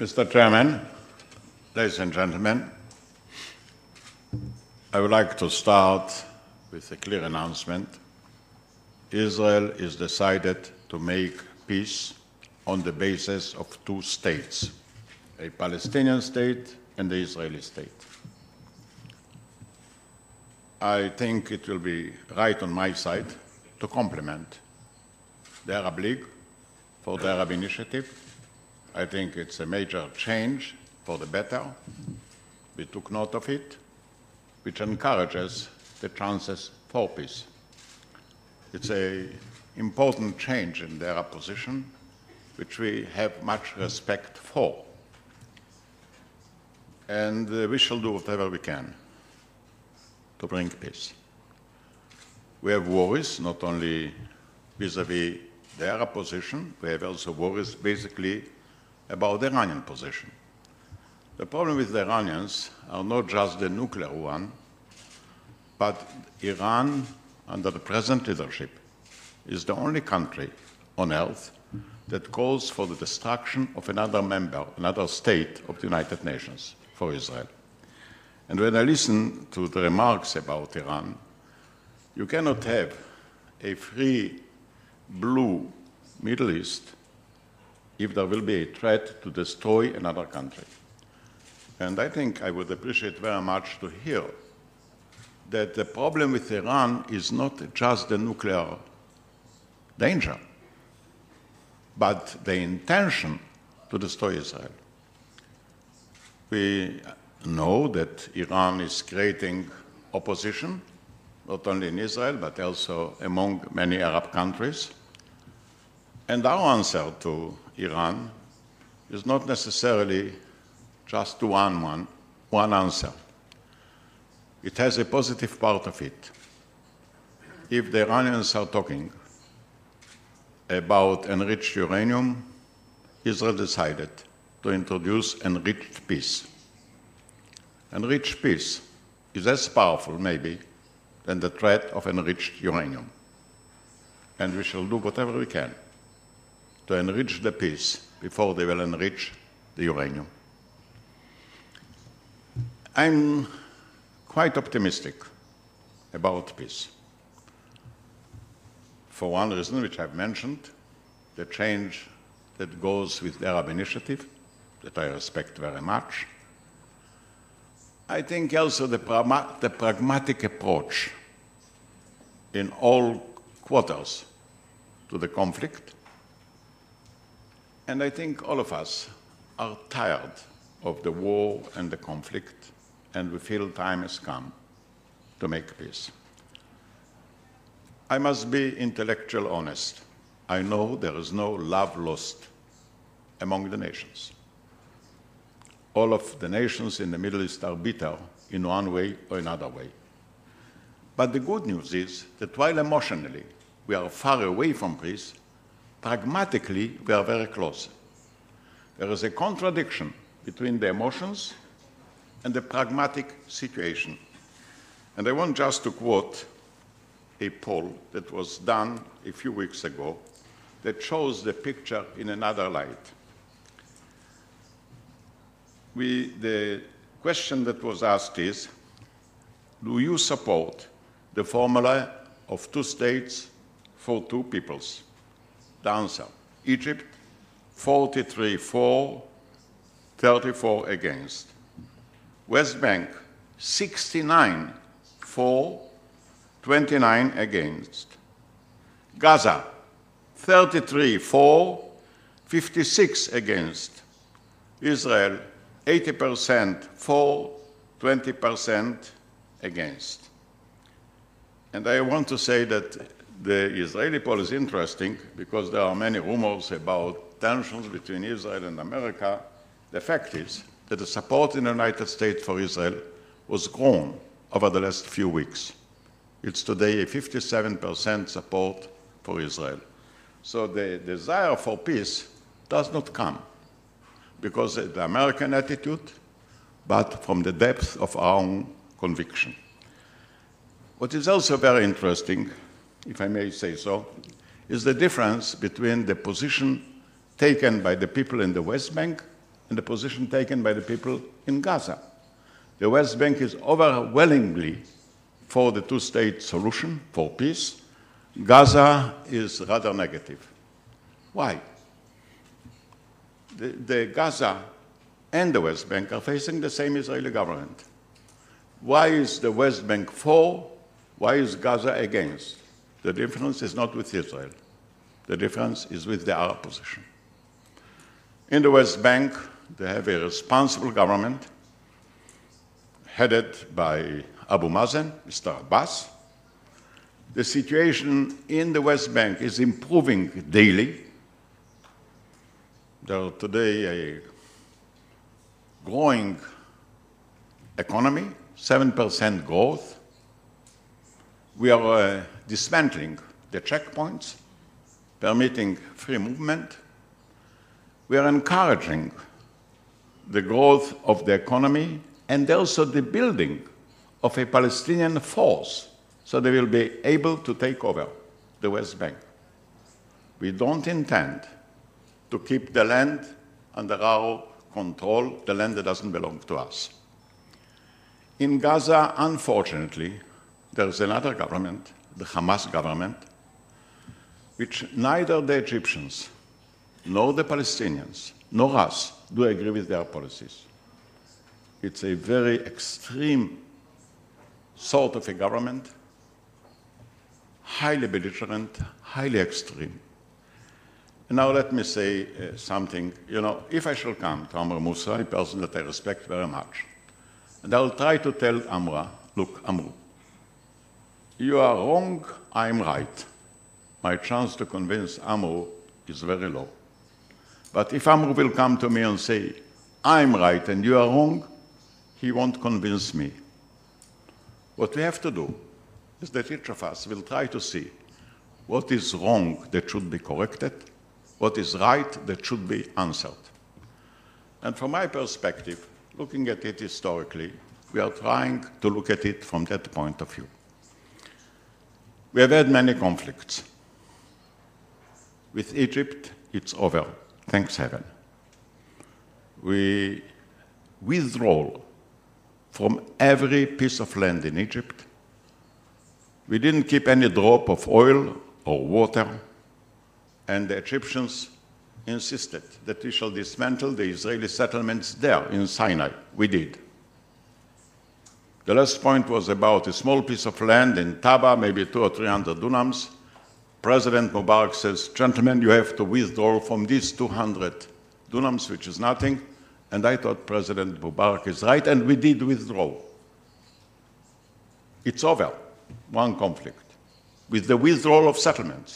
Mr. Chairman, ladies and gentlemen, I would like to start with a clear announcement. Israel is decided to make peace on the basis of two states, a Palestinian state and the Israeli state. I think it will be right on my side to compliment the Arab League for the Arab Initiative. I think it's a major change for the better. We took note of it, which encourages the chances for peace. It's an important change in the Arab position, which we have much respect for. And we shall do whatever we can to bring peace. We have worries, not only vis-à-vis the Arab position, we have also worries basically about the Iranian position. The problem with the Iranians are not just the nuclear one, but Iran, under the present leadership, is the only country on earth that calls for the destruction of another member, another state of the United Nations, for Israel. And when I listen to the remarks about Iran, you cannot have a free, blue Middle East if there will be a threat to destroy another country. And I think I would appreciate very much to hear that the problem with Iran is not just the nuclear danger, but the intention to destroy Israel. We know that Iran is creating opposition, not only in Israel, but also among many Arab countries. And our answer to Iran is not necessarily just one answer. It has a positive part of it. If the Iranians are talking about enriched uranium, Israel decided to introduce enriched peace. Enriched peace is as powerful, maybe, than the threat of enriched uranium. And we shall do whatever we can to enrich the peace before they will enrich the uranium. I'm quite optimistic about peace. For one reason, which I've mentioned, the change that goes with the Arab Initiative, that I respect very much. I think also the pragmatic approach in all quarters to the conflict. And I think all of us are tired of the war and the conflict, and we feel time has come to make peace. I must be intellectually honest. I know there is no love lost among the nations. All of the nations in the Middle East are bitter in one way or another way. But the good news is that while emotionally we are far away from peace, pragmatically we are very close. There is a contradiction between the emotions and the pragmatic situation. And I want just to quote a poll that was done a few weeks ago that shows the picture in another light. The question that was asked is, do you support the formula of two states for two peoples? The answer, Egypt, 43 for, 34 against. West Bank, 69 for, 29 against. Gaza, 33 for, 56 against. Israel, 80% for, 20% against. And I want to say that the Israeli poll is interesting because there are many rumors about tensions between Israel and America. The fact is that the support in the United States for Israel was grown over the last few weeks. It's today a 57% support for Israel. So the desire for peace does not come because of the American attitude, but from the depth of our own conviction. What is also very interesting, if I may say so, is the difference between the position taken by the people in the West Bank and the position taken by the people in Gaza. The West Bank is overwhelmingly for the two-state solution, for peace. Gaza is rather negative. Why? The Gaza and the West Bank are facing the same Israeli government. Why is the West Bank for? Why is Gaza against? The difference is not with Israel. The difference is with the Arab position. In the West Bank, they have a responsible government headed by Abu Mazen, Mr. Abbas. The situation in the West Bank is improving daily. There is today a growing economy, 7% growth. We are dismantling the checkpoints, permitting free movement. We are encouraging the growth of the economy and also the building of a Palestinian force so they will be able to take over the West Bank. We don't intend to keep the land under our control, the land that doesn't belong to us. In Gaza, unfortunately, there is another government, the Hamas government, which neither the Egyptians nor the Palestinians nor us do agree with their policies. It's a very extreme sort of a government, highly belligerent, highly extreme. And now let me say something. If I shall come to Amr Moussa, a person that I respect very much, and I'll try to tell Amra, look, Amru, you are wrong, I'm right. My chance to convince Amru is very low. But if Amru will come to me and say, I'm right and you are wrong, he won't convince me. What we have to do is that each of us will try to see what is wrong that should be corrected, what is right that should be answered. And from my perspective, looking at it historically, we are trying to look at it from that point of view. We have had many conflicts. With Egypt, it's over, thanks heaven. We withdraw from every piece of land in Egypt. We didn't keep any drop of oil or water, and the Egyptians insisted that we shall dismantle the Israeli settlements there in Sinai. We did. The last point was about a small piece of land in Taba, maybe 200 or 300 dunams. President Mubarak says, gentlemen, you have to withdraw from these 200 dunams, which is nothing. And I thought President Mubarak is right, and we did withdraw. It's over, one conflict, with the withdrawal of settlements.